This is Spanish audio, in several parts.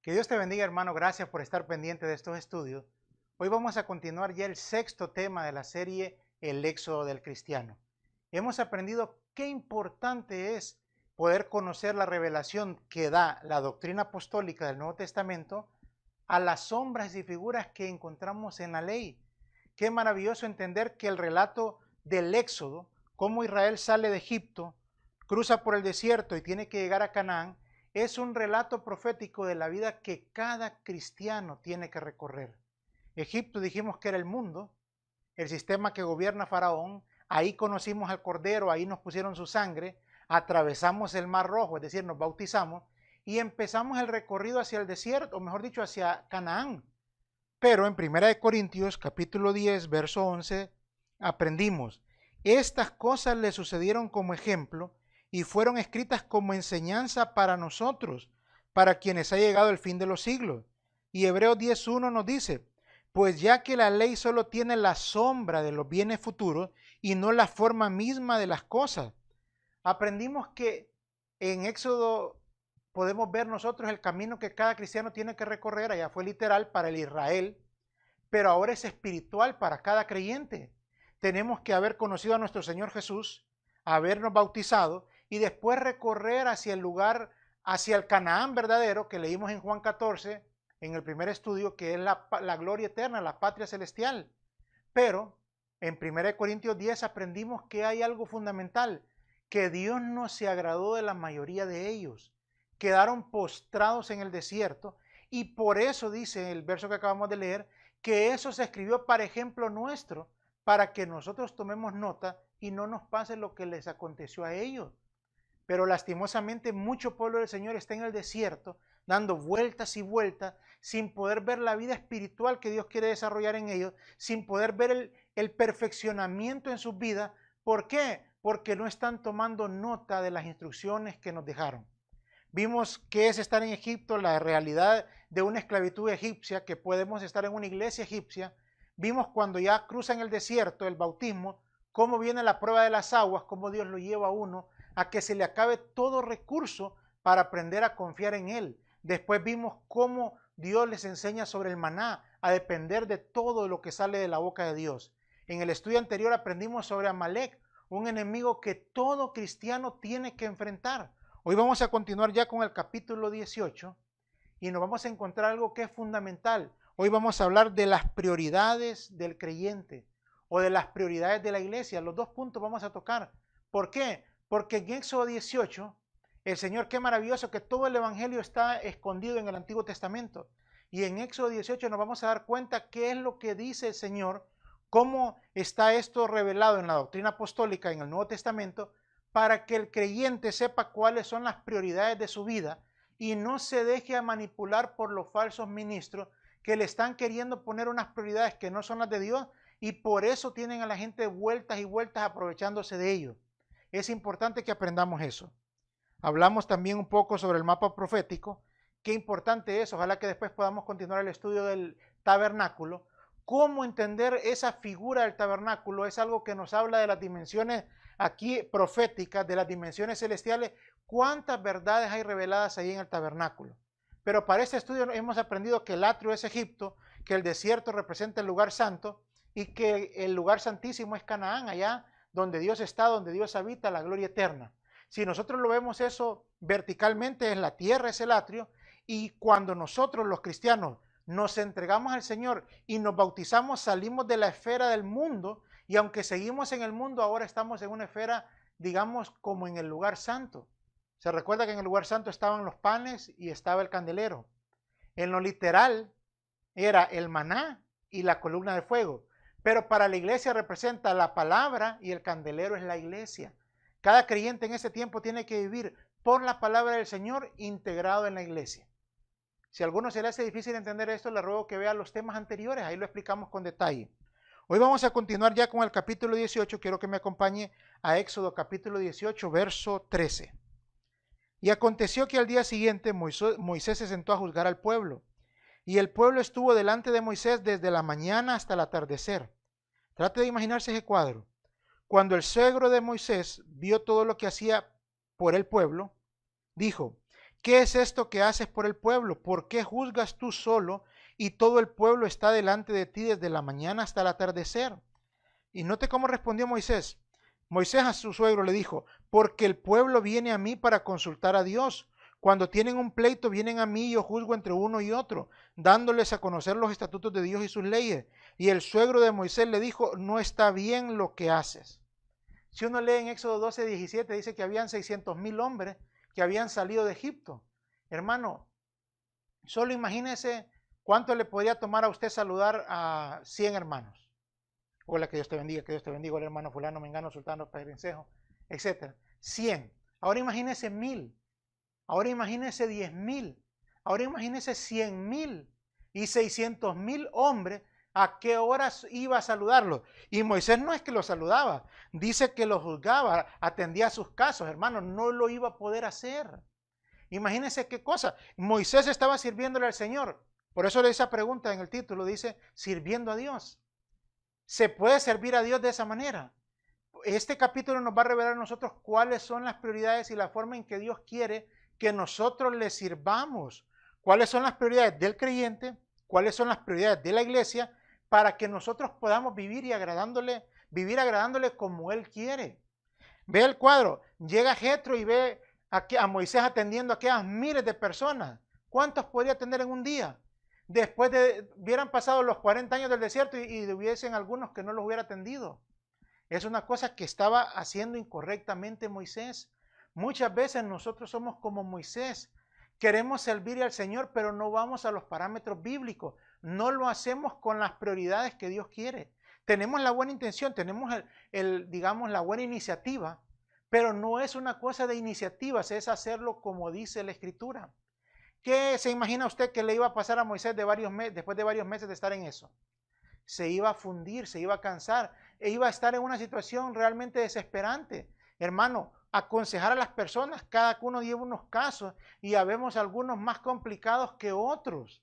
Que Dios te bendiga, hermano. Gracias por estar pendiente de estos estudios. Hoy vamos a continuar ya el sexto tema de la serie El Éxodo del Cristiano. Hemos aprendido qué importante es poder conocer la revelación que da la doctrina apostólica del Nuevo Testamento a las sombras y figuras que encontramos en la ley. Qué maravilloso entender que el relato del Éxodo, cómo Israel sale de Egipto, cruza por el desierto y tiene que llegar a Canaán, es un relato profético de la vida que cada cristiano tiene que recorrer. Egipto dijimos que era el mundo, el sistema que gobierna Faraón, ahí conocimos al Cordero, ahí nos pusieron su sangre, atravesamos el Mar Rojo, es decir, nos bautizamos y empezamos el recorrido hacia el desierto, o mejor dicho, hacia Canaán. Pero en 1 Corintios capítulo 10, verso 11, aprendimos, estas cosas le sucedieron como ejemplo y fueron escritas como enseñanza para nosotros, para quienes ha llegado el fin de los siglos. Y Hebreos 10.1 nos dice, pues ya que la ley solo tiene la sombra de los bienes futuros y no la forma misma de las cosas. Aprendimos que en Éxodo podemos ver nosotros el camino que cada cristiano tiene que recorrer, allá fue literal para el Israel, pero ahora es espiritual para cada creyente. Tenemos que haber conocido a nuestro Señor Jesús, habernos bautizado y después recorrer hacia el lugar, hacia el Canaán verdadero que leímos en Juan 14, en el primer estudio, que es la gloria eterna, la patria celestial. Pero en 1 Corintios 10 aprendimos que hay algo fundamental, que Dios no se agradó de la mayoría de ellos. Quedaron postrados en el desierto y por eso dice el verso que acabamos de leer, que eso se escribió para ejemplo nuestro, para que nosotros tomemos nota y no nos pase lo que les aconteció a ellos. Pero lastimosamente mucho pueblo del Señor está en el desierto, dando vueltas y vueltas, sin poder ver la vida espiritual que Dios quiere desarrollar en ellos, sin poder ver el perfeccionamiento en sus vidas. ¿Por qué? Porque no están tomando nota de las instrucciones que nos dejaron. Vimos qué es estar en Egipto, la realidad de una esclavitud egipcia, que podemos estar en una iglesia egipcia. Vimos cuando ya cruzan el desierto, el bautismo, cómo viene la prueba de las aguas, cómo Dios lo lleva a uno a que se le acabe todo recurso para aprender a confiar en Él. Después vimos cómo Dios les enseña sobre el maná, a depender de todo lo que sale de la boca de Dios. En el estudio anterior aprendimos sobre Amalek, un enemigo que todo cristiano tiene que enfrentar. Hoy vamos a continuar ya con el capítulo 18 y nos vamos a encontrar algo que es fundamental. Hoy vamos a hablar de las prioridades del creyente o de las prioridades de la iglesia. Los dos puntos vamos a tocar. ¿Por qué? Porque en Éxodo 18, el Señor, qué maravilloso que todo el Evangelio está escondido en el Antiguo Testamento. Y en Éxodo 18 nos vamos a dar cuenta qué es lo que dice el Señor, cómo está esto revelado en la doctrina apostólica en el Nuevo Testamento, para que el creyente sepa cuáles son las prioridades de su vida y no se deje a manipular por los falsos ministros que le están queriendo poner unas prioridades que no son las de Dios y por eso tienen a la gente vueltas y vueltas aprovechándose de ellos. Es importante que aprendamos eso. Hablamos también un poco sobre el mapa profético. Qué importante es, ojalá que después podamos continuar el estudio del tabernáculo. Cómo entender esa figura del tabernáculo es algo que nos habla de las dimensiones aquí proféticas, de las dimensiones celestiales. Cuántas verdades hay reveladas ahí en el tabernáculo. Pero para este estudio hemos aprendido que el atrio es Egipto, que el desierto representa el lugar santo y que el lugar santísimo es Canaán, allá donde Dios está, donde Dios habita, la gloria eterna. Si nosotros lo vemos eso verticalmente, en la tierra es el atrio, y cuando nosotros los cristianos nos entregamos al Señor y nos bautizamos, salimos de la esfera del mundo, y aunque seguimos en el mundo, ahora estamos en una esfera, digamos, como en el lugar santo. Se recuerda que en el lugar santo estaban los panes y estaba el candelero. En lo literal era el maná y la columna de fuego. Pero para la iglesia representa la palabra y el candelero es la iglesia. Cada creyente en ese tiempo tiene que vivir por la palabra del Señor integrado en la iglesia. Si a alguno se le hace difícil entender esto, le ruego que vea los temas anteriores, ahí lo explicamos con detalle. Hoy vamos a continuar ya con el capítulo 18, quiero que me acompañe a Éxodo capítulo 18, verso 13. Y aconteció que al día siguiente Moisés se sentó a juzgar al pueblo. Y el pueblo estuvo delante de Moisés desde la mañana hasta el atardecer. Trate de imaginarse ese cuadro. Cuando el suegro de Moisés vio todo lo que hacía por el pueblo, dijo, ¿qué es esto que haces por el pueblo? ¿Por qué juzgas tú solo y todo el pueblo está delante de ti desde la mañana hasta el atardecer? Y note cómo respondió Moisés. Moisés a su suegro le dijo, porque el pueblo viene a mí para consultar a Dios. Cuando tienen un pleito vienen a mí y yo juzgo entre uno y otro, dándoles a conocer los estatutos de Dios y sus leyes. Y el suegro de Moisés le dijo, no está bien lo que haces. Si uno lee en Éxodo 12, 17, dice que habían 600,000 hombres que habían salido de Egipto. Hermano, solo imagínese cuánto le podría tomar a usted saludar a 100 hermanos. Hola, que Dios te bendiga, el hermano fulano, mengano, sultano, pedrincejo, etc. 100. Ahora imagínese 1000. Ahora imagínese 10,000. Ahora imagínese 100,000 y 600,000 hombres. ¿A qué horas iba a saludarlos? Y Moisés no es que los saludaba, dice que los juzgaba, atendía sus casos, hermano, no lo iba a poder hacer. Imagínense qué cosa. Moisés estaba sirviéndole al Señor. Por eso esa pregunta en el título dice, sirviendo a Dios. ¿Se puede servir a Dios de esa manera? Este capítulo nos va a revelar a nosotros cuáles son las prioridades y la forma en que Dios quiere que nosotros le sirvamos. Cuáles son las prioridades del creyente, cuáles son las prioridades de la iglesia, para que nosotros podamos vivir agradándole como Él quiere. Ve el cuadro, llega Jetro y ve a Moisés atendiendo a aquellas miles de personas. ¿Cuántos podría atender en un día? Después de hubieran pasado los 40 años del desierto y hubiesen algunos que no los hubiera atendido. Es una cosa que estaba haciendo incorrectamente Moisés. Muchas veces nosotros somos como Moisés. Queremos servir al Señor, pero no vamos a los parámetros bíblicos. No lo hacemos con las prioridades que Dios quiere. Tenemos la buena intención, tenemos digamos, la buena iniciativa, pero no es una cosa de iniciativas, es hacerlo como dice la Escritura. ¿Qué se imagina usted que le iba a pasar a Moisés después de varios meses de estar en eso? Se iba a fundir, se iba a cansar, e iba a estar en una situación realmente desesperante. Hermano, aconsejar a las personas, cada uno lleva unos casos y habemos algunos más complicados que otros.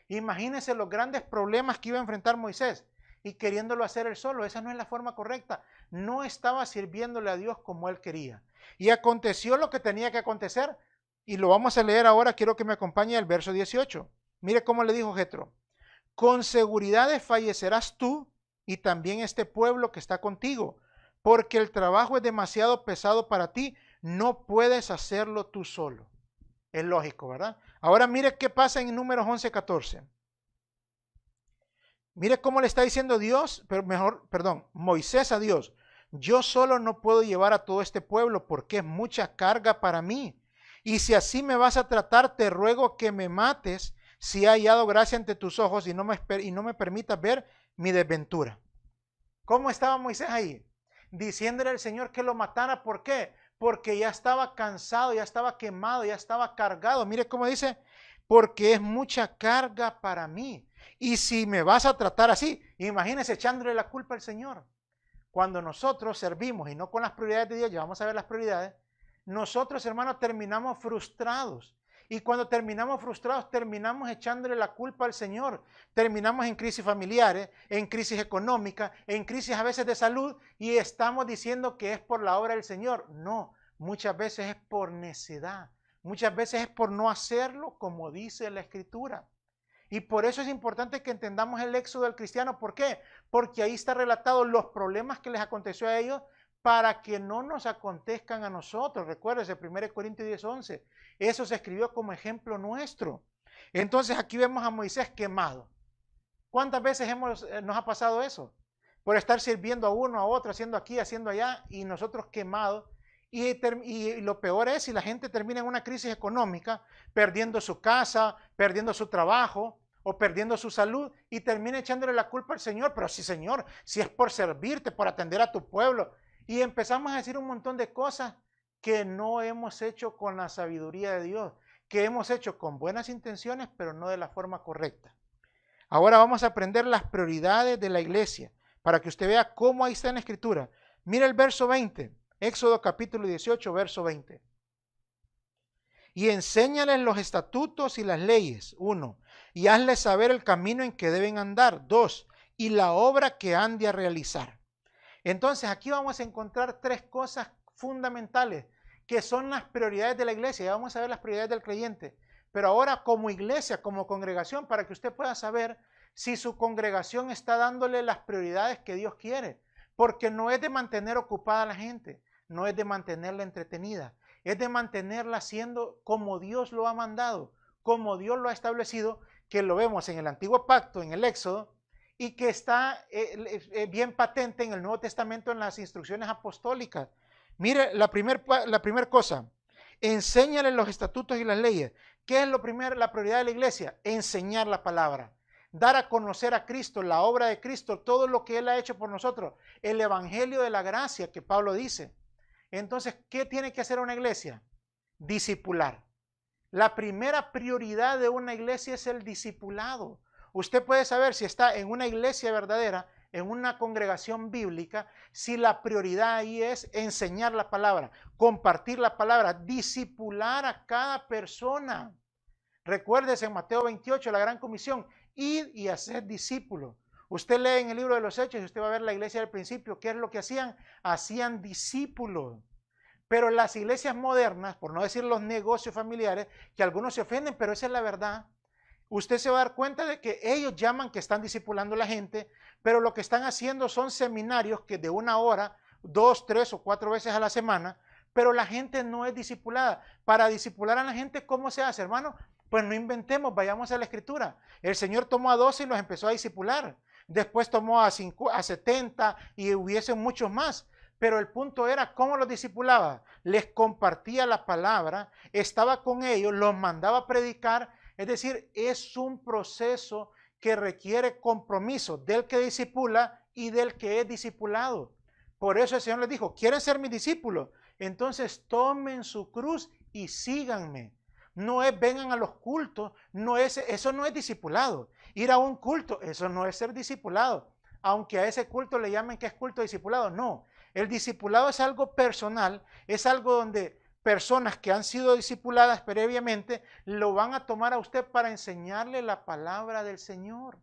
Imagínense los grandes problemas que iba a enfrentar Moisés y queriéndolo hacer él solo. Esa no es la forma correcta. No estaba sirviéndole a Dios como él quería. Y aconteció lo que tenía que acontecer. Y lo vamos a leer ahora, quiero que me acompañe el verso 18. Mire cómo le dijo Jetro. Con seguridad desfallecerás tú y también este pueblo que está contigo, porque el trabajo es demasiado pesado para ti, no puedes hacerlo tú solo. Es lógico, ¿verdad? Ahora mire qué pasa en Números 11:14. Mire cómo le está diciendo Moisés a Dios. Yo solo no puedo llevar a todo este pueblo porque es mucha carga para mí. Y si así me vas a tratar, te ruego que me mates si he hallado gracia ante tus ojos y no me permitas ver mi desventura. ¿Cómo estaba Moisés ahí? Diciéndole al Señor que lo matara. ¿Por qué? Porque ya estaba cansado, ya estaba quemado, ya estaba cargado. Mire cómo dice, porque es mucha carga para mí. Y si me vas a tratar así, imagínese echándole la culpa al Señor. Cuando nosotros servimos y no con las prioridades de Dios, ya vamos a ver las prioridades, nosotros, hermanos, terminamos frustrados. Y cuando terminamos frustrados, terminamos echándole la culpa al Señor. Terminamos en crisis familiares, en crisis económicas, en crisis a veces de salud y estamos diciendo que es por la obra del Señor. No, muchas veces es por necedad. Muchas veces es por no hacerlo como dice la Escritura. Y por eso es importante que entendamos el éxodo del cristiano. ¿Por qué? Porque ahí está relatado los problemas que les aconteció a ellos para que no nos acontezcan a nosotros. Recuérdese, 1 Corintios 10:11. Eso se escribió como ejemplo nuestro. Entonces aquí vemos a Moisés quemado. ¿Cuántas veces nos ha pasado eso? Por estar sirviendo a uno, a otro, haciendo aquí, haciendo allá, y nosotros quemados. Y lo peor es si la gente termina en una crisis económica, perdiendo su casa, perdiendo su trabajo o perdiendo su salud y termina echándole la culpa al Señor. Pero sí, Señor, si es por servirte, por atender a tu pueblo. Y empezamos a decir un montón de cosas que no hemos hecho con la sabiduría de Dios, que hemos hecho con buenas intenciones, pero no de la forma correcta. Ahora vamos a aprender las prioridades de la iglesia, para que usted vea cómo ahí está en la Escritura. Mira el verso 20, Éxodo capítulo 18, verso 20. Y enséñales los estatutos y las leyes, 1, y hazles saber el camino en que deben andar, 2, y la obra que han de realizar. Entonces aquí vamos a encontrar tres cosas fundamentales que son las prioridades de la iglesia. Ya vamos a ver las prioridades del creyente. Pero ahora como iglesia, como congregación, para que usted pueda saber si su congregación está dándole las prioridades que Dios quiere. Porque no es de mantener ocupada a la gente, no es de mantenerla entretenida, es de mantenerla haciendo como Dios lo ha mandado, como Dios lo ha establecido, que lo vemos en el Antiguo Pacto, en el Éxodo, y que está bien patente en el Nuevo Testamento en las instrucciones apostólicas. Mire, la primera cosa, enséñale los estatutos y las leyes. ¿Qué es la prioridad de la iglesia? Enseñar la palabra. Dar a conocer a Cristo, la obra de Cristo, todo lo que Él ha hecho por nosotros. El evangelio de la gracia que Pablo dice. Entonces, ¿qué tiene que hacer una iglesia? Discipular. La primera prioridad de una iglesia es el discipulado. Usted puede saber si está en una iglesia verdadera, en una congregación bíblica, si la prioridad ahí es enseñar la palabra, compartir la palabra, discipular a cada persona. Recuérdese en Mateo 28, la gran comisión, id y hacer discípulos. Usted lee en el libro de los Hechos y usted va a ver la iglesia del principio. ¿Qué es lo que hacían? Hacían discípulos. Pero las iglesias modernas, por no decir los negocios familiares, que algunos se ofenden, pero esa es la verdad, usted se va a dar cuenta de que ellos llaman que están discipulando a la gente, pero lo que están haciendo son seminarios que de 1 hora, 2, 3 o 4 veces a la semana, pero la gente no es discipulada. Para discipular a la gente, ¿cómo se hace, hermano? Pues no inventemos, vayamos a la Escritura. El Señor tomó a 12 y los empezó a discipular. Después tomó a 70 y hubiesen muchos más. Pero el punto era cómo los discipulaba. Les compartía la palabra, estaba con ellos, los mandaba a predicar. Es decir, es un proceso que requiere compromiso del que discipula y del que es discipulado. Por eso el Señor les dijo, ¿quieren ser mis discípulos? Entonces tomen su cruz y síganme. No es vengan a los cultos, eso no es discipulado. Ir a un culto, eso no es ser discipulado. Aunque a ese culto le llamen que es culto discipulado, no. El discipulado es algo personal, es algo donde personas que han sido discipuladas previamente lo van a tomar a usted para enseñarle la palabra del Señor.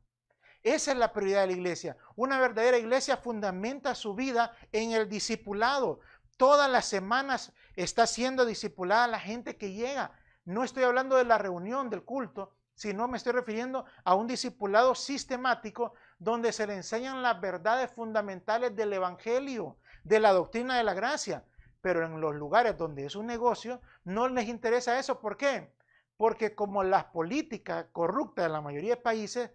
Esa es la prioridad de la iglesia. Una verdadera iglesia fundamenta su vida en el discipulado. Todas las semanas está siendo discipulada la gente que llega. No estoy hablando de la reunión, del culto, sino me estoy refiriendo a un discipulado sistemático donde se le enseñan las verdades fundamentales del evangelio, de la doctrina de la gracia. Pero en los lugares donde es un negocio, no les interesa eso. ¿Por qué? Porque como las políticas corruptas de la mayoría de países,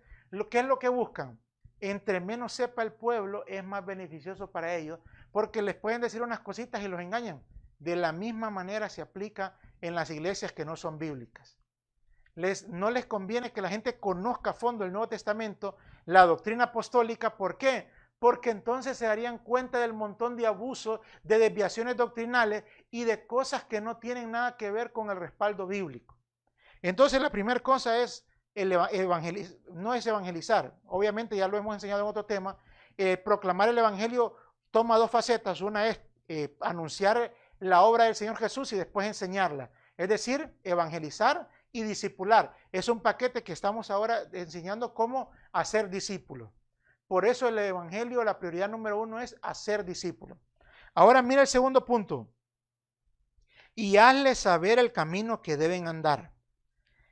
¿qué es lo que buscan? Entre menos sepa el pueblo, es más beneficioso para ellos, porque les pueden decir unas cositas y los engañan. De la misma manera se aplica en las iglesias que no son bíblicas. No les conviene que la gente conozca a fondo el Nuevo Testamento, la doctrina apostólica. ¿Por qué? Porque entonces se darían cuenta del montón de abusos, de desviaciones doctrinales y de cosas que no tienen nada que ver con el respaldo bíblico. Entonces la primera cosa es, no es evangelizar, obviamente ya lo hemos enseñado en otro tema. Proclamar el evangelio toma dos facetas. Una es anunciar la obra del Señor Jesús y después enseñarla. Es decir, evangelizar y discipular. Es un paquete que estamos ahora enseñando cómo hacer discípulos. Por eso el evangelio, la prioridad número 1 es hacer discípulos. Ahora mira el segundo punto. Y hazle saber el camino que deben andar.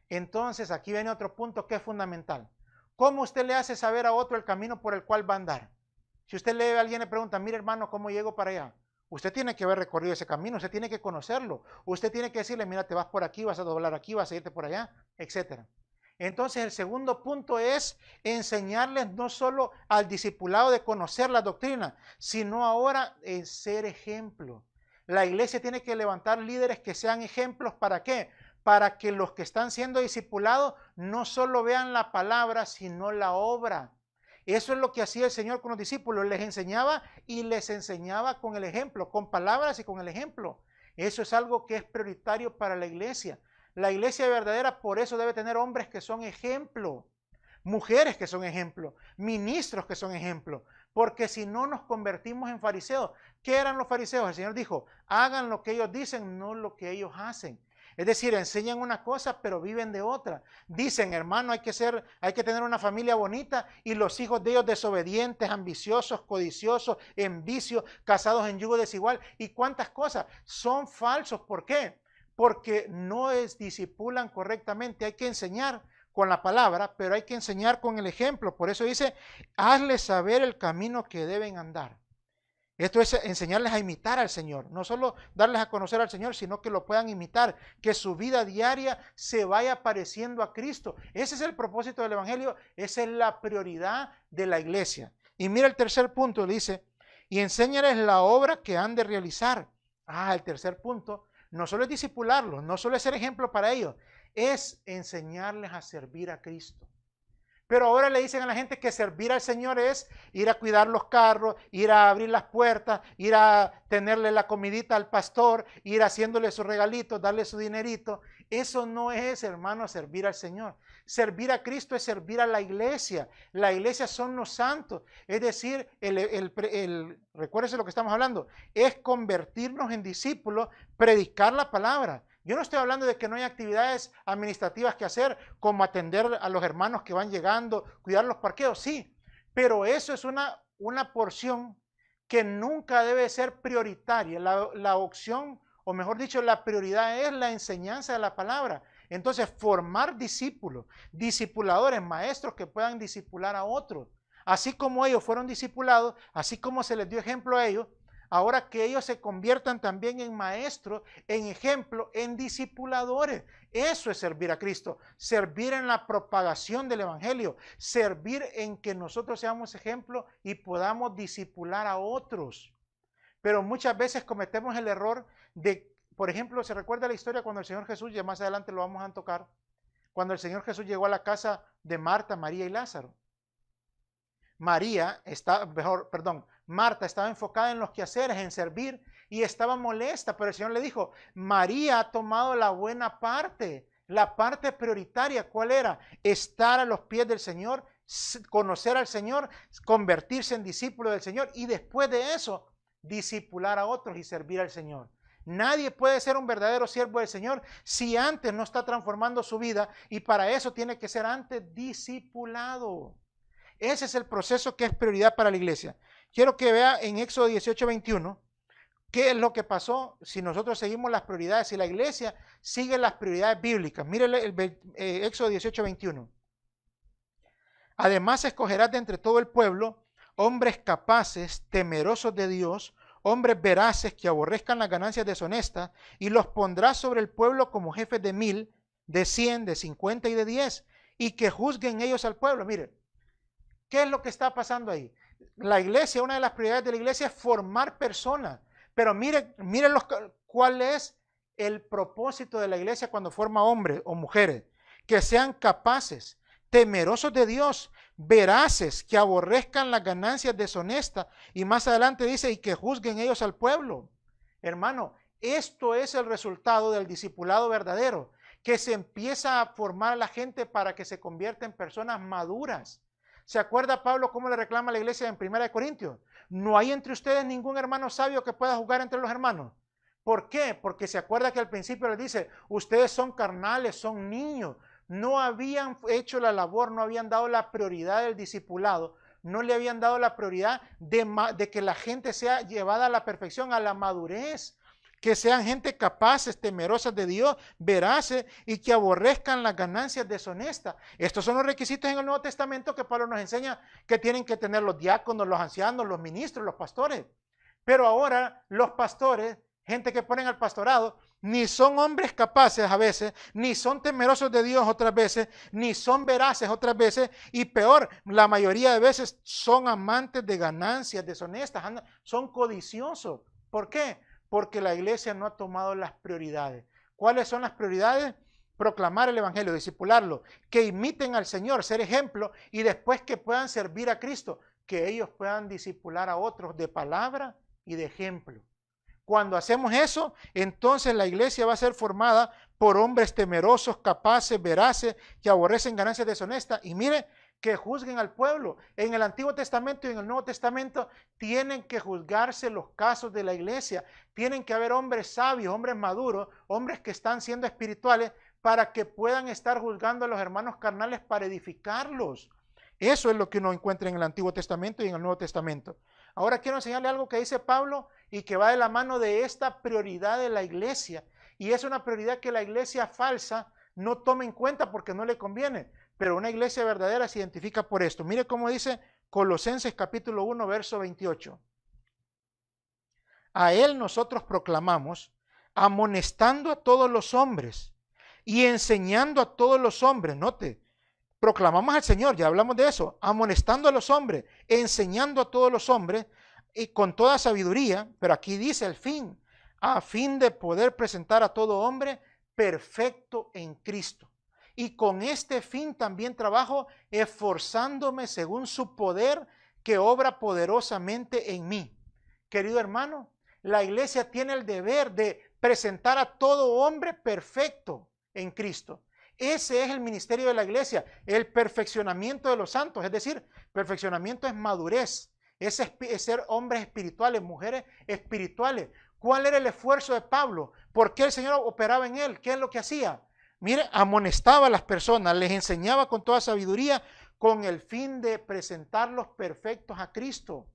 Entonces aquí viene otro punto que es fundamental. ¿Cómo usted le hace saber a otro el camino por el cual va a andar? Si usted lee a alguien y le pregunta, mire hermano, ¿cómo llego para allá? Usted tiene que haber recorrido ese camino, usted tiene que conocerlo. Usted tiene que decirle, mira, te vas por aquí, vas a doblar aquí, vas a irte por allá, etc. Entonces el segundo punto es enseñarles no solo al discipulado de conocer la doctrina, sino ahora en ser ejemplo. La iglesia tiene que levantar líderes que sean ejemplos. ¿Para qué? Para que los que están siendo discipulados no solo vean la palabra, sino la obra. Eso es lo que hacía el Señor con los discípulos, les enseñaba y les enseñaba con el ejemplo, con palabras y con el ejemplo. Eso es algo que es prioritario para la iglesia. La iglesia verdadera por eso debe tener hombres que son ejemplo, mujeres que son ejemplo, ministros que son ejemplo, porque si no nos convertimos en fariseos. ¿Qué eran los fariseos? El Señor dijo, hagan lo que ellos dicen, no lo que ellos hacen. Es decir, enseñan una cosa, pero viven de otra. Dicen, hermano, hay que tener una familia bonita, y los hijos de ellos desobedientes, ambiciosos, codiciosos, en vicio, casados en yugo desigual, y cuántas cosas. Son falsos. ¿Por qué? Porque no discipulan correctamente. Hay que enseñar con la palabra, pero hay que enseñar con el ejemplo. Por eso dice, hazles saber el camino que deben andar. Esto es enseñarles a imitar al Señor, no solo darles a conocer al Señor, sino que lo puedan imitar, que su vida diaria se vaya pareciendo a Cristo. Ese es el propósito del Evangelio, esa es la prioridad de la iglesia. Y mira el tercer punto, dice, y enséñales la obra que han de realizar. El tercer punto, no solo es discipularlos, no solo es ser ejemplo para ellos, es enseñarles a servir a Cristo. Pero ahora le dicen a la gente que servir al Señor es ir a cuidar los carros, ir a abrir las puertas, ir a tenerle la comidita al pastor, ir haciéndole sus regalitos, darle su dinerito. Eso no es, hermano, servir al Señor. Servir a Cristo es servir a la iglesia. La iglesia son los santos. Es decir, recuérdese lo que estamos hablando, es convertirnos en discípulos, predicar la palabra. Yo no estoy hablando de que no hay actividades administrativas que hacer, como atender a los hermanos que van llegando, cuidar los parqueos, sí, pero eso es una porción que nunca debe ser prioritaria. La opción, o mejor dicho, la prioridad es la enseñanza de la palabra. Entonces, formar discípulos, discipuladores, maestros que puedan discipular a otros. Así como ellos fueron discipulados, así como se les dio ejemplo a ellos, ahora que ellos se conviertan también en maestros, en ejemplo, en discipuladores. Eso es servir a Cristo, servir en la propagación del Evangelio, servir en que nosotros seamos ejemplo y podamos discipular a otros. Pero muchas veces cometemos el error de, por ejemplo, se recuerda la historia cuando el Señor Jesús, ya más adelante lo vamos a tocar, cuando el Señor Jesús llegó a la casa de Marta, María y Lázaro. Marta estaba enfocada en los quehaceres, en servir, y estaba molesta, pero el Señor le dijo, María ha tomado la buena parte, la parte prioritaria. ¿Cuál era? Estar a los pies del Señor, conocer al Señor, convertirse en discípulo del Señor, y después de eso, discipular a otros y servir al Señor. Nadie puede ser un verdadero siervo del Señor si antes no está transformando su vida, y para eso tiene que ser antes discipulado. Ese es el proceso que es prioridad para la iglesia. Quiero que vea en Éxodo 18:21 qué es lo que pasó si nosotros seguimos las prioridades, si la iglesia sigue las prioridades bíblicas. Mire Éxodo 18:21. Además escogerás de entre todo el pueblo hombres capaces, temerosos de Dios, hombres veraces que aborrezcan las ganancias deshonestas, y los pondrás sobre el pueblo como jefes de 1000, de 100, de 50 y de 10, y que juzguen ellos al pueblo. Mire, ¿qué es lo que está pasando ahí? La iglesia, una de las prioridades de la iglesia es formar personas. Pero miren cuál es el propósito de la iglesia cuando forma hombres o mujeres. Que sean capaces, temerosos de Dios, veraces, que aborrezcan las ganancias deshonestas. Y más adelante dice, y que juzguen ellos al pueblo. Hermano, esto es el resultado del discipulado verdadero. Que se empieza a formar a la gente para que se convierta en personas maduras. ¿Se acuerda Pablo cómo le reclama a la iglesia en 1 Corintios? No hay entre ustedes ningún hermano sabio que pueda jugar entre los hermanos. ¿Por qué? Porque se acuerda que al principio les dice, ustedes son carnales, son niños. No habían hecho la labor, no habían dado la prioridad del discipulado, no le habían dado la prioridad de que la gente sea llevada a la perfección, a la madurez. Que sean gente capaces, temerosas de Dios, veraces y que aborrezcan las ganancias deshonestas. Estos son los requisitos en el Nuevo Testamento que Pablo nos enseña que tienen que tener los diáconos, los ancianos, los ministros, los pastores. Pero ahora los pastores, gente que ponen al pastorado, ni son hombres capaces a veces, ni son temerosos de Dios otras veces, ni son veraces otras veces, y peor, la mayoría de veces son amantes de ganancias deshonestas, son codiciosos. ¿Por qué? Porque la iglesia no ha tomado las prioridades. ¿Cuáles son las prioridades? Proclamar el evangelio, discipularlo, que imiten al Señor, ser ejemplo, y después que puedan servir a Cristo, que ellos puedan discipular a otros de palabra y de ejemplo. Cuando hacemos eso, entonces la iglesia va a ser formada por hombres temerosos, capaces, veraces, que aborrecen ganancias deshonestas. Y mire que juzguen al pueblo. En el Antiguo Testamento y en el Nuevo Testamento tienen que juzgarse los casos de la iglesia. Tienen que haber hombres sabios, hombres maduros, hombres que están siendo espirituales para que puedan estar juzgando a los hermanos carnales para edificarlos. Eso es lo que uno encuentra en el Antiguo Testamento y en el Nuevo Testamento. Ahora quiero enseñarle algo que dice Pablo y que va de la mano de esta prioridad de la iglesia. Y es una prioridad que la iglesia falsa no toma en cuenta porque no le conviene. Pero una iglesia verdadera se identifica por esto. Mire cómo dice Colosenses capítulo 1, verso 28. A él nosotros proclamamos, amonestando a todos los hombres y enseñando a todos los hombres. Note, proclamamos al Señor, ya hablamos de eso, amonestando a los hombres, enseñando a todos los hombres y con toda sabiduría, pero aquí dice el fin, a fin de poder presentar a todo hombre perfecto en Cristo. Y con este fin también trabajo, esforzándome según su poder que obra poderosamente en mí. Querido hermano, la iglesia tiene el deber de presentar a todo hombre perfecto en Cristo. Ese es el ministerio de la iglesia, el perfeccionamiento de los santos. Es decir, perfeccionamiento es madurez, es ser hombres espirituales, mujeres espirituales. ¿Cuál era el esfuerzo de Pablo? ¿Por qué el Señor operaba en él? ¿Qué es lo que hacía? Mire, amonestaba a las personas, les enseñaba con toda sabiduría con el fin de presentarlos perfectos a Cristo.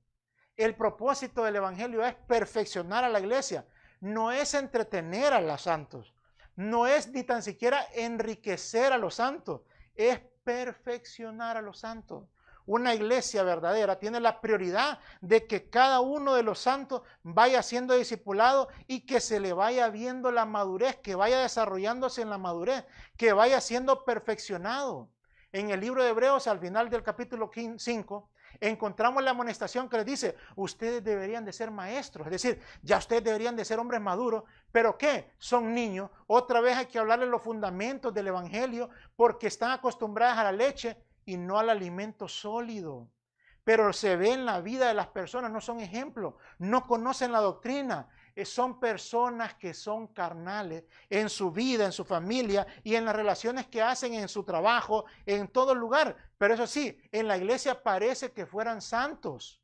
El propósito del evangelio es perfeccionar a la iglesia, no es entretener a los santos, no es ni tan siquiera enriquecer a los santos, es perfeccionar a los santos. Una iglesia verdadera tiene la prioridad de que cada uno de los santos vaya siendo discipulado y que se le vaya viendo la madurez, que vaya desarrollándose en la madurez, que vaya siendo perfeccionado. En el libro de Hebreos, al final del capítulo 5, encontramos la amonestación que les dice, ustedes deberían de ser maestros, es decir, ya ustedes deberían de ser hombres maduros, pero ¿qué? Son niños. Otra vez hay que hablarles los fundamentos del evangelio porque están acostumbradas a la leche y no al alimento sólido. Pero se ve en la vida de las personas, no son ejemplos, no conocen la doctrina, son personas que son carnales en su vida, en su familia y en las relaciones que hacen en su trabajo, en todo lugar. Pero eso sí, en la iglesia parece que fueran santos,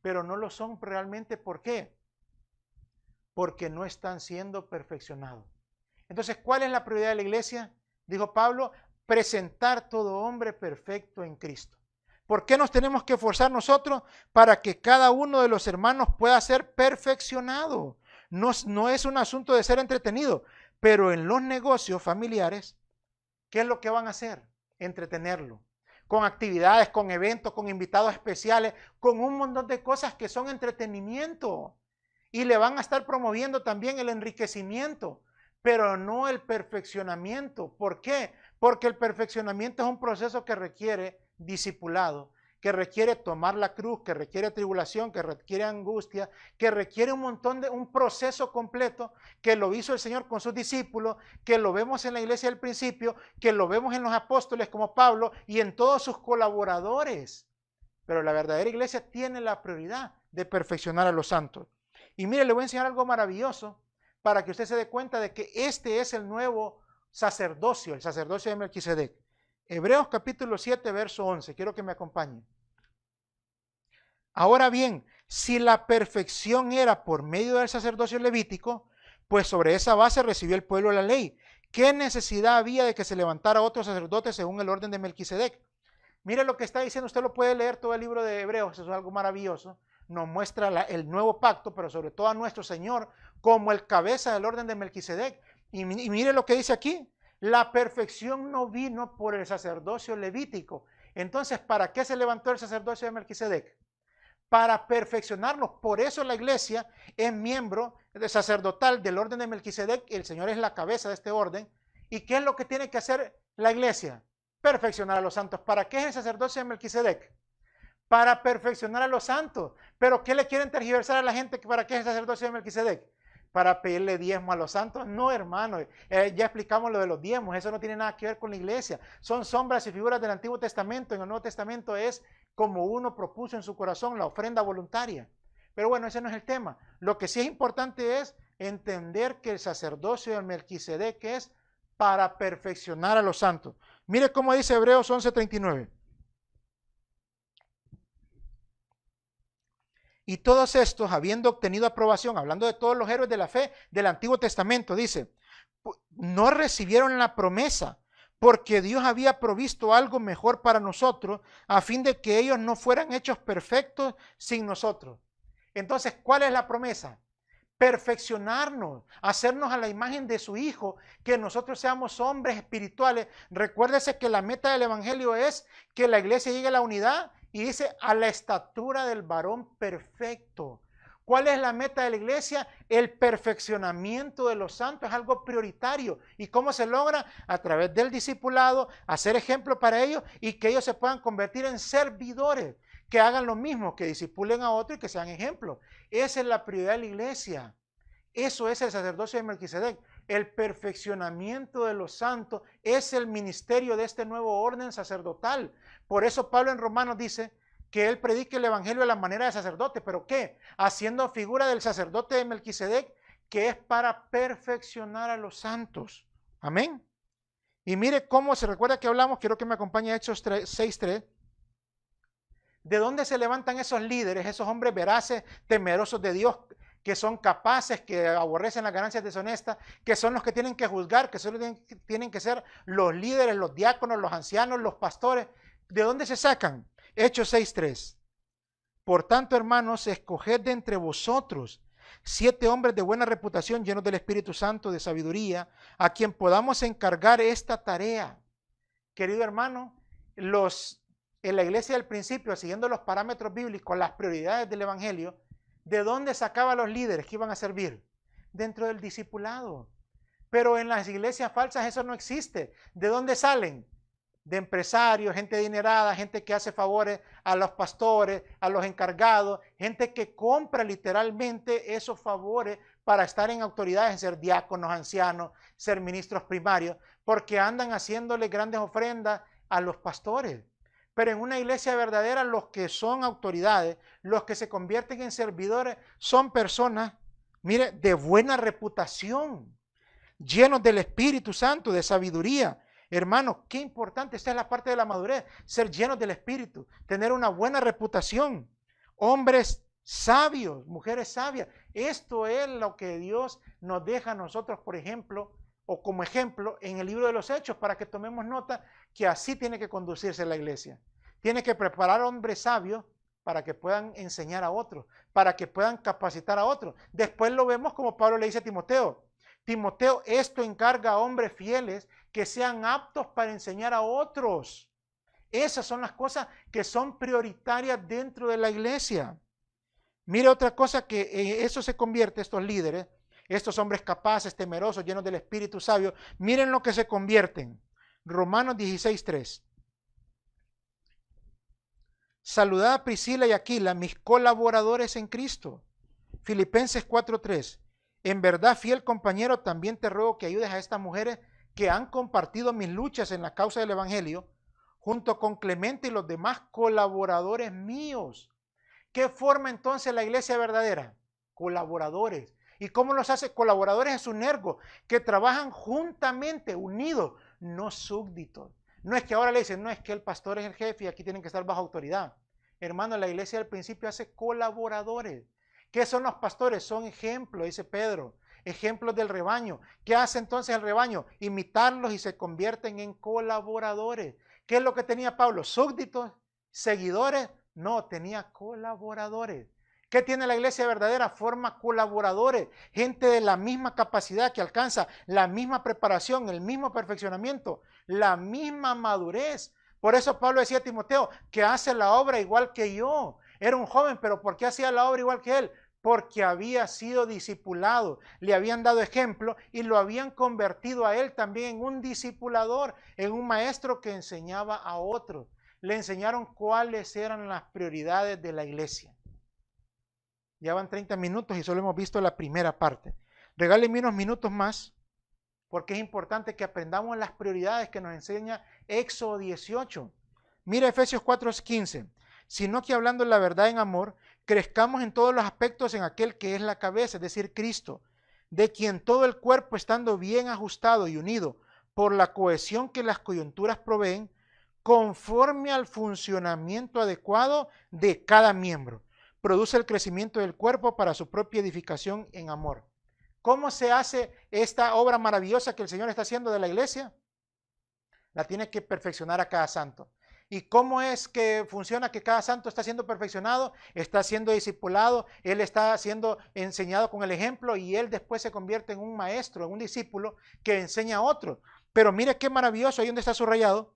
pero no lo son realmente. ¿Por qué? Porque no están siendo perfeccionados. Entonces, ¿cuál es la prioridad de la iglesia? Dijo Pablo, presentar todo hombre perfecto en Cristo. ¿Por qué nos tenemos que esforzar nosotros? Para que cada uno de los hermanos pueda ser perfeccionado. No es un asunto de ser entretenido, pero en los negocios familiares, ¿qué es lo que van a hacer? Entretenerlo. Con actividades, con eventos, con invitados especiales, con un montón de cosas que son entretenimiento. Y le van a estar promoviendo también el enriquecimiento, pero no el perfeccionamiento. ¿Por qué? Porque el perfeccionamiento es un proceso que requiere discipulado, que requiere tomar la cruz, que requiere tribulación, que requiere angustia, que requiere un proceso completo, que lo hizo el Señor con sus discípulos, que lo vemos en la iglesia del principio, que lo vemos en los apóstoles como Pablo y en todos sus colaboradores. Pero la verdadera iglesia tiene la prioridad de perfeccionar a los santos. Y mire, le voy a enseñar algo maravilloso para que usted se dé cuenta de que este es el nuevo sacerdocio, el sacerdocio de Melquisedec. Hebreos capítulo 7, verso 11. Quiero que me acompañen. Ahora bien, si la perfección era por medio del sacerdocio levítico, pues sobre esa base recibió el pueblo la ley. ¿Qué necesidad había de que se levantara otro sacerdote según el orden de Melquisedec? Mire lo que está diciendo, usted lo puede leer todo el libro de Hebreos, eso es algo maravilloso. Nos muestra el nuevo pacto, pero sobre todo a nuestro Señor como el cabeza del orden de Melquisedec. Y mire lo que dice aquí. La perfección no vino por el sacerdocio levítico. Entonces, ¿para qué se levantó el sacerdocio de Melquisedec? Para perfeccionarnos. Por eso la iglesia es miembro sacerdotal del orden de Melquisedec. El Señor es la cabeza de este orden. ¿Y qué es lo que tiene que hacer la iglesia? Perfeccionar a los santos. ¿Para qué es el sacerdocio de Melquisedec? Para perfeccionar a los santos. ¿Pero qué le quieren tergiversar a la gente? ¿Para qué es el sacerdocio de Melquisedec? ¿Para pedirle diezmo a los santos? No, hermano, ya explicamos lo de los diezmos, eso no tiene nada que ver con la iglesia. Son sombras y figuras del Antiguo Testamento. En el Nuevo Testamento es como uno propuso en su corazón, la ofrenda voluntaria. Pero bueno, ese no es el tema. Lo que sí es importante es entender que el sacerdocio de Melquisedec es para perfeccionar a los santos. Mire cómo dice Hebreos 11:39. Y todos estos, habiendo obtenido aprobación, hablando de todos los héroes de la fe del Antiguo Testamento, dice, no recibieron la promesa, porque Dios había provisto algo mejor para nosotros, a fin de que ellos no fueran hechos perfectos sin nosotros. Entonces, ¿cuál es la promesa? Perfeccionarnos, hacernos a la imagen de su Hijo, que nosotros seamos hombres espirituales. Recuérdese que la meta del Evangelio es que la iglesia llegue a la unidad y dice a la estatura del varón perfecto. ¿Cuál es la meta de la iglesia? El perfeccionamiento de los santos es algo prioritario. ¿Y cómo se logra? A través del discipulado, hacer ejemplo para ellos y que ellos se puedan convertir en servidores, que hagan lo mismo, que discipulen a otros y que sean ejemplos. Esa es la prioridad de la iglesia. Eso es el sacerdocio de Melquisedec. El perfeccionamiento de los santos es el ministerio de este nuevo orden sacerdotal. Por eso Pablo en Romanos dice que él predique el evangelio a la manera de sacerdote. ¿Pero qué? Haciendo figura del sacerdote de Melquisedec, que es para perfeccionar a los santos. Amén. Y mire cómo se recuerda que hablamos, quiero que me acompañe a Hechos 6:3. ¿De dónde se levantan esos líderes, esos hombres veraces, temerosos de Dios, que son capaces, que aborrecen las ganancias deshonestas, que son los que tienen que juzgar, que son los que tienen que ser los líderes, los diáconos, los ancianos, los pastores? ¿De dónde se sacan? Hechos 6:3. Por tanto, hermanos, escoged de entre vosotros 7 hombres de buena reputación, llenos del Espíritu Santo, de sabiduría, a quien podamos encargar esta tarea. Querido hermano, en la iglesia del principio, siguiendo los parámetros bíblicos, las prioridades del evangelio, ¿de dónde sacaba los líderes que iban a servir? Dentro del discipulado. Pero en las iglesias falsas eso no existe. ¿De dónde salen? De empresarios, gente adinerada, gente que hace favores a los pastores, a los encargados, gente que compra literalmente esos favores para estar en autoridades, ser diáconos, ancianos, ser ministros primarios, porque andan haciéndole grandes ofrendas a los pastores. Pero en una iglesia verdadera, los que son autoridades, los que se convierten en servidores, son personas, mire, de buena reputación, llenos del Espíritu Santo, de sabiduría. Hermano, qué importante, esta es la parte de la madurez, ser llenos del Espíritu, tener una buena reputación, hombres sabios, mujeres sabias. Esto es lo que Dios nos deja a nosotros, por ejemplo, o como ejemplo en el libro de los Hechos, para que tomemos nota que así tiene que conducirse la iglesia. Tiene que preparar hombres sabios para que puedan enseñar a otros, para que puedan capacitar a otros. Después lo vemos como Pablo le dice a Timoteo. Timoteo, esto encarga a hombres fieles que sean aptos para enseñar a otros. Esas son las cosas que son prioritarias dentro de la iglesia. Mire otra cosa que en eso se convierte estos líderes, estos hombres capaces, temerosos, llenos del Espíritu sabio. Miren lo que se convierten. Romanos 16:3. Saludad a Priscila y Aquila, mis colaboradores en Cristo. Filipenses 4:3. En verdad, fiel compañero, también te ruego que ayudes a estas mujeres que han compartido mis luchas en la causa del Evangelio, junto con Clemente y los demás colaboradores míos. ¿Qué forma entonces la iglesia verdadera? Colaboradores. ¿Y cómo los hace? Colaboradores es un ergo, que trabajan juntamente, unidos, no súbditos. No es que ahora le dicen, no es que el pastor es el jefe y aquí tienen que estar bajo autoridad. Hermano, la iglesia del principio hace colaboradores. ¿Qué son los pastores? Son ejemplos, dice Pedro, ejemplos del rebaño. ¿Qué hace entonces el rebaño? Imitarlos y se convierten en colaboradores. ¿Qué es lo que tenía Pablo? ¿Súbditos? ¿Seguidores? No, tenía colaboradores. ¿Qué tiene la iglesia verdadera? Forma colaboradores, gente de la misma capacidad, que alcanza la misma preparación, el mismo perfeccionamiento, la misma madurez. Por eso Pablo decía a Timoteo que hace la obra igual que yo. Era un joven, pero ¿por qué hacía la obra igual que él? Porque había sido discipulado, le habían dado ejemplo y lo habían convertido a él también en un discipulador, en un maestro que enseñaba a otros. Le enseñaron cuáles eran las prioridades de la iglesia. Ya van 30 minutos y solo hemos visto la primera parte. Regálenme unos minutos más, porque es importante que aprendamos las prioridades que nos enseña Éxodo 18. Mira Efesios 4:15. Sino que hablando la verdad en amor, crezcamos en todos los aspectos en aquel que es la cabeza, es decir, Cristo, de quien todo el cuerpo, estando bien ajustado y unido por la cohesión que las coyunturas proveen, conforme al funcionamiento adecuado de cada miembro, produce el crecimiento del cuerpo para su propia edificación en amor. ¿Cómo se hace esta obra maravillosa que el Señor está haciendo de la iglesia? La tiene que perfeccionar a cada santo. ¿Y cómo es que funciona que cada santo está siendo perfeccionado? Está siendo discipulado, él está siendo enseñado con el ejemplo y él después se convierte en un maestro, en un discípulo que enseña a otro. Pero mire qué maravilloso, ahí donde está subrayado,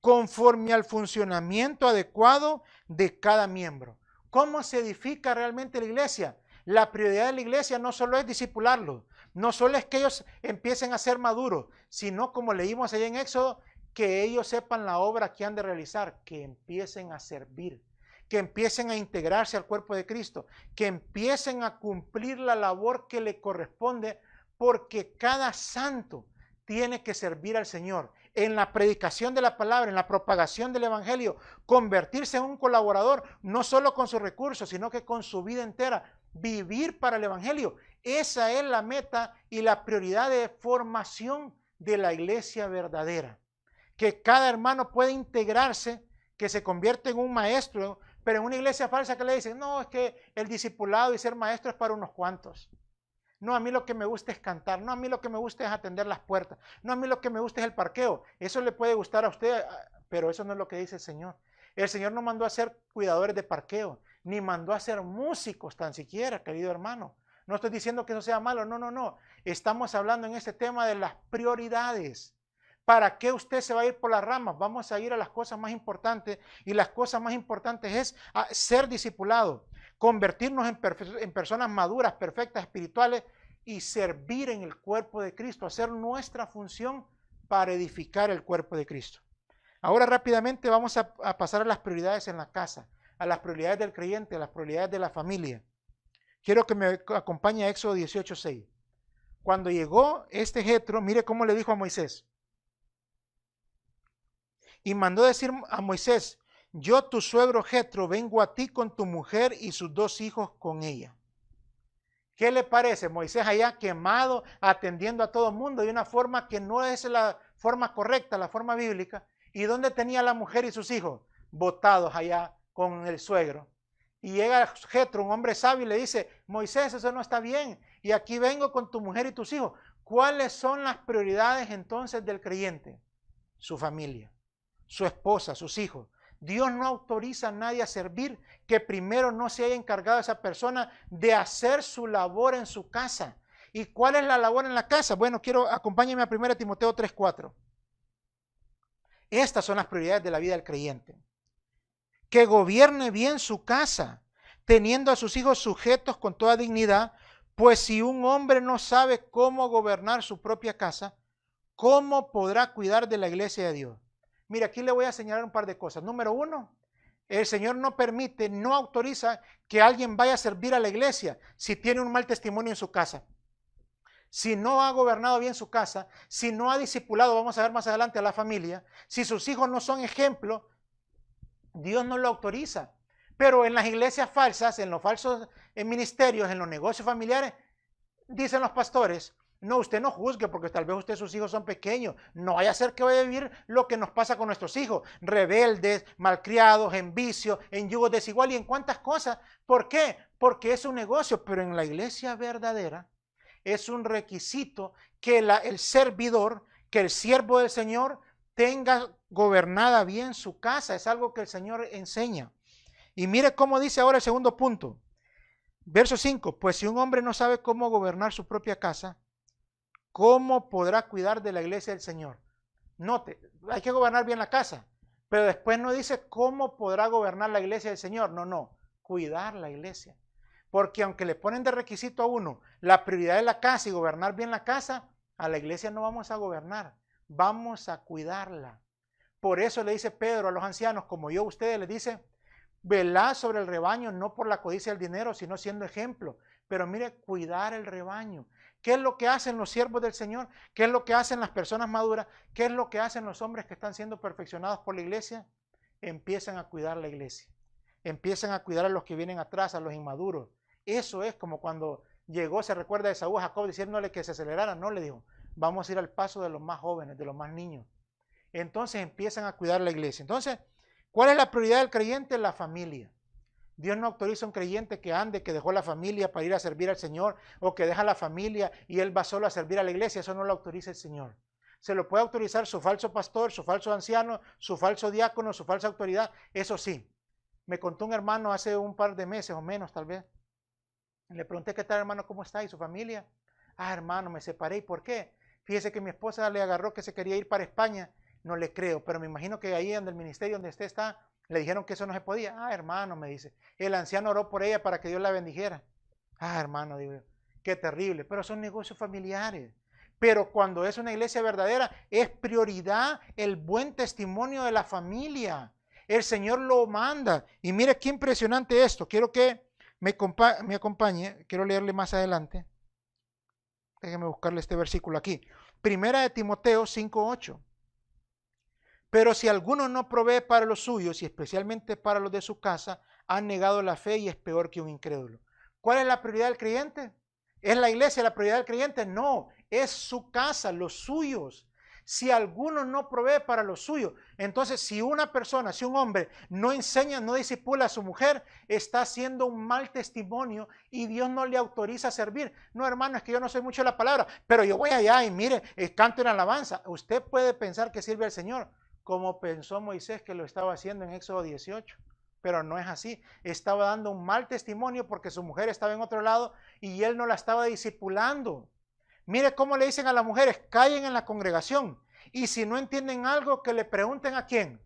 conforme al funcionamiento adecuado de cada miembro. ¿Cómo se edifica realmente la iglesia? La prioridad de la iglesia no solo es discipularlos, no solo es que ellos empiecen a ser maduros, sino como leímos allá en Éxodo, que ellos sepan la obra que han de realizar, que empiecen a servir, que empiecen a integrarse al cuerpo de Cristo, que empiecen a cumplir la labor que le corresponde, porque cada santo tiene que servir al Señor en la predicación de la palabra, en la propagación del evangelio, convertirse en un colaborador, no solo con sus recursos, sino que con su vida entera, vivir para el evangelio. Esa es la meta y la prioridad de formación de la iglesia verdadera. Que cada hermano puede integrarse, que se convierte en un maestro, pero en una iglesia falsa que le dicen, no, es que el discipulado y ser maestro es para unos cuantos. No, a mí lo que me gusta es cantar, no, a mí lo que me gusta es atender las puertas, no, a mí lo que me gusta es el parqueo. Eso le puede gustar a usted, pero eso no es lo que dice el Señor. El Señor no mandó a ser cuidadores de parqueo, ni mandó a ser músicos tan siquiera, querido hermano. No estoy diciendo que eso sea malo, no, no, no. Estamos hablando en este tema de las prioridades. ¿Para qué usted se va a ir por las ramas? Vamos a ir a las cosas más importantes, y las cosas más importantes es ser discipulado, convertirnos en personas maduras, perfectas, espirituales y servir en el cuerpo de Cristo, hacer nuestra función para edificar el cuerpo de Cristo. Ahora rápidamente vamos a pasar a las prioridades en la casa, a las prioridades del creyente, a las prioridades de la familia. Quiero que me acompañe a Éxodo 18:6. Cuando llegó este Jetro, mire cómo le dijo a Moisés. Y mandó decir a Moisés, yo tu suegro Jetro vengo a ti con tu mujer y sus 2 hijos con ella. ¿Qué le parece? Moisés allá quemado, atendiendo a todo el mundo de una forma que no es la forma correcta, la forma bíblica. ¿Y dónde tenía la mujer y sus hijos? Botados allá con el suegro. Y llega Jetro, un hombre sabio, y le dice, Moisés, eso no está bien. Y aquí vengo con tu mujer y tus hijos. ¿Cuáles son las prioridades entonces del creyente? Su familia, su esposa, sus hijos. Dios no autoriza a nadie a servir que primero no se haya encargado esa persona de hacer su labor en su casa. ¿Y cuál es la labor en la casa? Bueno, acompáñenme a 1 Timoteo 3:4. Estas son las prioridades de la vida del creyente. Que gobierne bien su casa, teniendo a sus hijos sujetos con toda dignidad, pues si un hombre no sabe cómo gobernar su propia casa, ¿cómo podrá cuidar de la iglesia de Dios? Mira, aquí le voy a señalar un par de cosas. Número 1, el Señor no permite, no autoriza que alguien vaya a servir a la iglesia si tiene un mal testimonio en su casa. Si no ha gobernado bien su casa, si no ha discipulado, vamos a ver más adelante, a la familia, si sus hijos no son ejemplo, Dios no lo autoriza. Pero en las iglesias falsas, en los falsos ministerios, en los negocios familiares, dicen los pastores, no, usted no juzgue porque tal vez sus hijos son pequeños. No vaya a ser que vaya a vivir lo que nos pasa con nuestros hijos. Rebeldes, malcriados, en vicio, en yugo desigual y en cuantas cosas. ¿Por qué? Porque es un negocio. Pero en la iglesia verdadera es un requisito que el servidor, que el siervo del Señor tenga gobernada bien su casa. Es algo que el Señor enseña. Y mire cómo dice ahora el segundo punto. Verso 5. Pues si un hombre no sabe cómo gobernar su propia casa, ¿cómo podrá cuidar de la iglesia del Señor? Note, hay que gobernar bien la casa, pero después no dice cómo podrá gobernar la iglesia del Señor. No, no, cuidar la iglesia. Porque aunque le ponen de requisito a uno la prioridad de la casa y gobernar bien la casa, a la iglesia no vamos a gobernar, vamos a cuidarla. Por eso le dice Pedro a los ancianos, como yo a ustedes les dice, velad sobre el rebaño, no por la codicia del dinero, sino siendo ejemplo. Pero mire, cuidar el rebaño. ¿Qué es lo que hacen los siervos del Señor? ¿Qué es lo que hacen las personas maduras? ¿Qué es lo que hacen los hombres que están siendo perfeccionados por la iglesia? Empiezan a cuidar la iglesia. Empiezan a cuidar a los que vienen atrás, a los inmaduros. Eso es como cuando llegó, se recuerda de Esaú a Jacob diciéndole que se acelerara. No, le dijo, vamos a ir al paso de los más jóvenes, de los más niños. Entonces empiezan a cuidar la iglesia. Entonces, ¿cuál es la prioridad del creyente? La familia. Dios no autoriza a un creyente que ande, que dejó la familia para ir a servir al Señor, o que deja la familia y él va solo a servir a la iglesia. Eso no lo autoriza el Señor. Se lo puede autorizar su falso pastor, su falso anciano, su falso diácono, su falsa autoridad. Eso sí. Me contó un hermano hace un par de meses o menos tal vez. Le pregunté, ¿qué tal, hermano? ¿Cómo está? ¿Y su familia? Ah, hermano, me separé. ¿Y por qué? Fíjese que mi esposa le agarró que se quería ir para España. No le creo, pero me imagino que ahí en el ministerio donde usted está, le dijeron que eso no se podía. Ah, hermano, me dice. El anciano oró por ella para que Dios la bendijera. Ah, hermano, digo yo, qué terrible. Pero son negocios familiares. Pero cuando es una iglesia verdadera, es prioridad el buen testimonio de la familia. El Señor lo manda. Y mire qué impresionante esto. Quiero que me acompañe. Quiero leerle más adelante. Déjeme buscarle este versículo aquí. Primera de Timoteo 5:8. Pero si alguno no provee para los suyos, y especialmente para los de su casa, han negado la fe y es peor que un incrédulo. ¿Cuál es la prioridad del creyente? ¿Es la iglesia la prioridad del creyente? No, es su casa, los suyos. Si alguno no provee para los suyos, entonces si una persona, si un hombre no enseña, no discipula a su mujer, está haciendo un mal testimonio y Dios no le autoriza a servir. No, hermano, es que yo no soy mucho de la palabra, pero yo voy allá y mire, canto en alabanza. Usted puede pensar que sirve al Señor, como pensó Moisés que lo estaba haciendo en Éxodo 18. Pero no es así. Estaba dando un mal testimonio porque su mujer estaba en otro lado y él no la estaba discipulando. Mire cómo le dicen a las mujeres, callen en la congregación. Y si no entienden algo, que le pregunten a quién.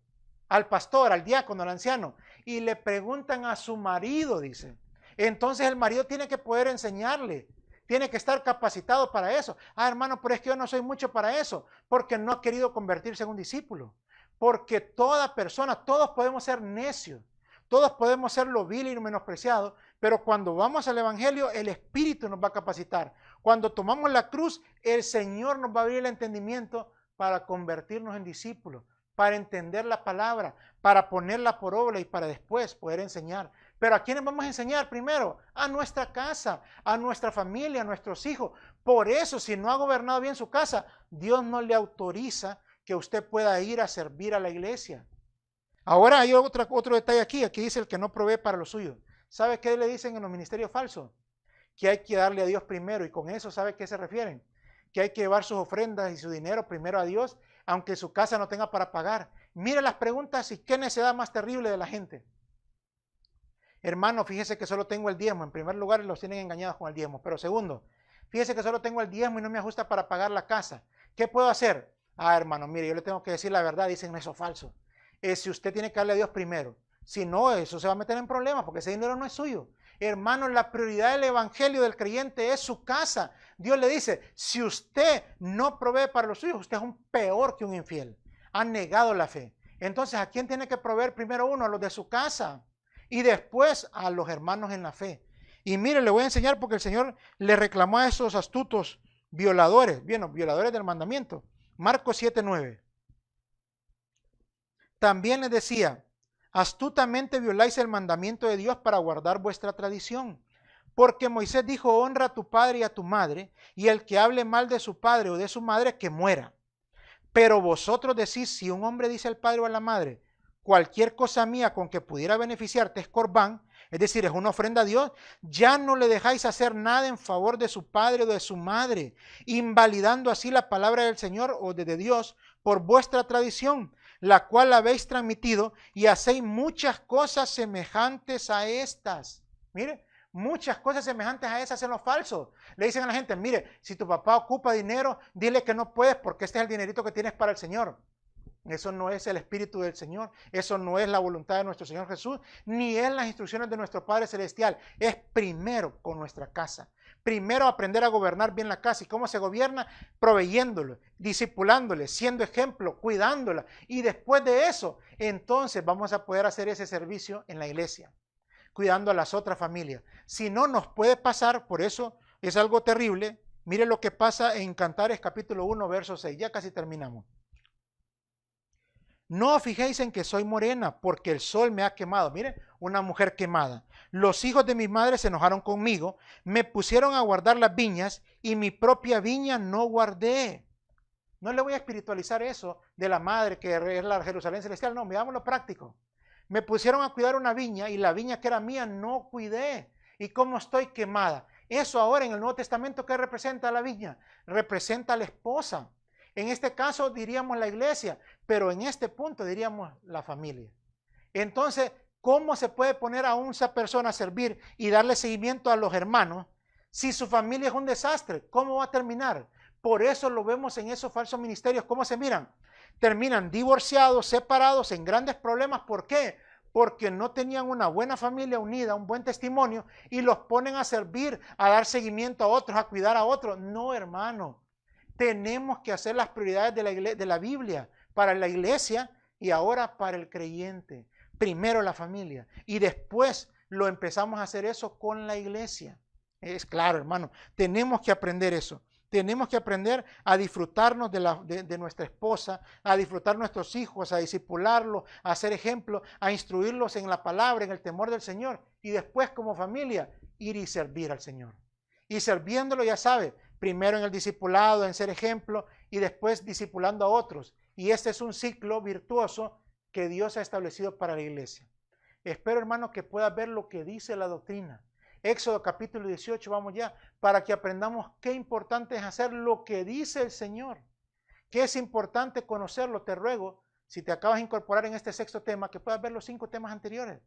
Al pastor, al diácono, al anciano. Y le preguntan a su marido, dice. Entonces el marido tiene que poder enseñarle. Tiene que estar capacitado para eso. Ah, hermano, pero es que yo no soy mucho para eso. Porque no ha querido convertirse en un discípulo. Porque toda persona, todos podemos ser necios. Todos podemos ser lo vil y menospreciado, pero cuando vamos al Evangelio, el Espíritu nos va a capacitar. Cuando tomamos la cruz, el Señor nos va a abrir el entendimiento para convertirnos en discípulos, para entender la palabra, para ponerla por obra y para después poder enseñar. Pero ¿a quiénes vamos a enseñar primero? A nuestra casa, a nuestra familia, a nuestros hijos. Por eso, si no ha gobernado bien su casa, Dios no le autoriza que usted pueda ir a servir a la iglesia. Ahora hay otro detalle aquí. Aquí dice el que no provee para lo suyo. ¿Sabe qué le dicen en los ministerios falsos? Que hay que darle a Dios primero. Y con eso, ¿sabe a qué se refieren? Que hay que llevar sus ofrendas y su dinero primero a Dios, aunque su casa no tenga para pagar. Mire las preguntas y qué necedad más terrible de la gente. Hermano, fíjese que solo tengo el diezmo. En primer lugar, los tienen engañados con el diezmo. Pero segundo, fíjese que solo tengo el diezmo y no me ajusta para pagar la casa. ¿Qué puedo hacer? Ah, hermano, mire, yo le tengo que decir la verdad. Dicen eso falso. Si usted tiene que darle a Dios primero. Si no, eso se va a meter en problemas porque ese dinero no es suyo. Hermano, la prioridad del evangelio del creyente es su casa. Dios le dice, si usted no provee para los suyos, usted es un peor que un infiel. Ha negado la fe. Entonces, ¿a quién tiene que proveer primero uno? A los de su casa. Y después a los hermanos en la fe. Y mire, le voy a enseñar porque el Señor le reclamó a esos astutos violadores, bien, violadores del mandamiento. Marcos 7:9. También les decía, astutamente violáis el mandamiento de Dios para guardar vuestra tradición. Porque Moisés dijo, honra a tu padre y a tu madre, y el que hable mal de su padre o de su madre, que muera. Pero vosotros decís, si un hombre dice al padre o a la madre, cualquier cosa mía con que pudiera beneficiarte es corbán, es decir, es una ofrenda a Dios, ya no le dejáis hacer nada en favor de su padre o de su madre, invalidando así la palabra del Señor o de Dios por vuestra tradición, la cual habéis transmitido y hacéis muchas cosas semejantes a estas. Mire, muchas cosas semejantes a esas en los falsos. Le dicen a la gente, mire, si tu papá ocupa dinero, dile que no puedes porque este es el dinerito que tienes para el Señor. Eso no es el espíritu del Señor, eso no es la voluntad de nuestro Señor Jesús, ni es las instrucciones de nuestro Padre Celestial. Es primero con nuestra casa. Primero aprender a gobernar bien la casa. ¿Y cómo se gobierna? Proveyéndolo, discipulándole, siendo ejemplo, cuidándola. Y después de eso, entonces vamos a poder hacer ese servicio en la iglesia, cuidando a las otras familias. Si no, nos puede pasar, por eso es algo terrible. Mire lo que pasa en Cantares capítulo 1, verso 6. Ya casi terminamos. No os fijéis en que soy morena, porque el sol me ha quemado. Mire, una mujer quemada. Los hijos de mi madre se enojaron conmigo, me pusieron a guardar las viñas y mi propia viña no guardé. No le voy a espiritualizar eso de la madre que es la Jerusalén celestial, no, veamos lo práctico. Me pusieron a cuidar una viña y la viña que era mía no cuidé. ¿Y cómo estoy quemada? Eso ahora en el Nuevo Testamento, ¿qué representa la viña? Representa a la esposa. En este caso diríamos la iglesia, pero en este punto diríamos la familia. Entonces, ¿cómo se puede poner a esa persona a servir y darle seguimiento a los hermanos si su familia es un desastre? ¿Cómo va a terminar? Por eso lo vemos en esos falsos ministerios. ¿Cómo se miran? Terminan divorciados, separados, en grandes problemas. ¿Por qué? Porque no tenían una buena familia unida, un buen testimonio, y los ponen a servir, a dar seguimiento a otros, a cuidar a otros. No, hermano. Tenemos que hacer las prioridades de la Biblia para la iglesia y ahora para el creyente. Primero la familia y después lo empezamos a hacer eso con la iglesia. Es claro, hermano, tenemos que aprender eso. Tenemos que aprender a disfrutarnos de nuestra esposa, a disfrutar nuestros hijos, a discipularlos, a hacer ejemplos, a instruirlos en la palabra, en el temor del Señor. Y después como familia, ir y servir al Señor. Y sirviéndolo, ya sabe, primero en el discipulado, en ser ejemplo, y después discipulando a otros. Y este es un ciclo virtuoso que Dios ha establecido para la iglesia. Espero, hermano, que pueda ver lo que dice la doctrina. Éxodo capítulo 18, vamos ya, para que aprendamos qué importante es hacer lo que dice el Señor. Que es importante conocerlo, te ruego, si te acabas de incorporar en este sexto tema, que puedas ver los 5 temas anteriores.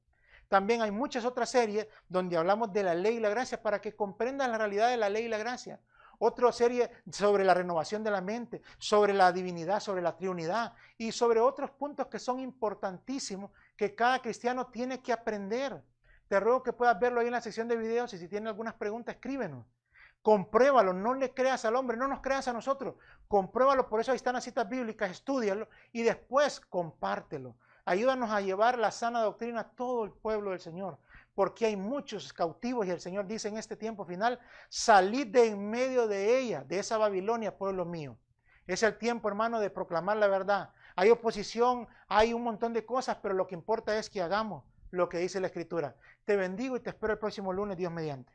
También hay muchas otras series donde hablamos de la ley y la gracia para que comprendas la realidad de la ley y la gracia. Otra serie sobre la renovación de la mente, sobre la divinidad, sobre la triunidad y sobre otros puntos que son importantísimos que cada cristiano tiene que aprender. Te ruego que puedas verlo ahí en la sección de videos y si tienes algunas preguntas, escríbenos. Compruébalo, no le creas al hombre, no nos creas a nosotros. Compruébalo, por eso ahí están las citas bíblicas, estúdialo y después compártelo. Ayúdanos a llevar la sana doctrina a todo el pueblo del Señor, porque hay muchos cautivos y el Señor dice en este tiempo final, salid de en medio de ella, de esa Babilonia, pueblo mío. Es el tiempo, hermano, de proclamar la verdad. Hay oposición, hay un montón de cosas, pero lo que importa es que hagamos lo que dice la Escritura. Te bendigo y te espero el próximo lunes, Dios mediante.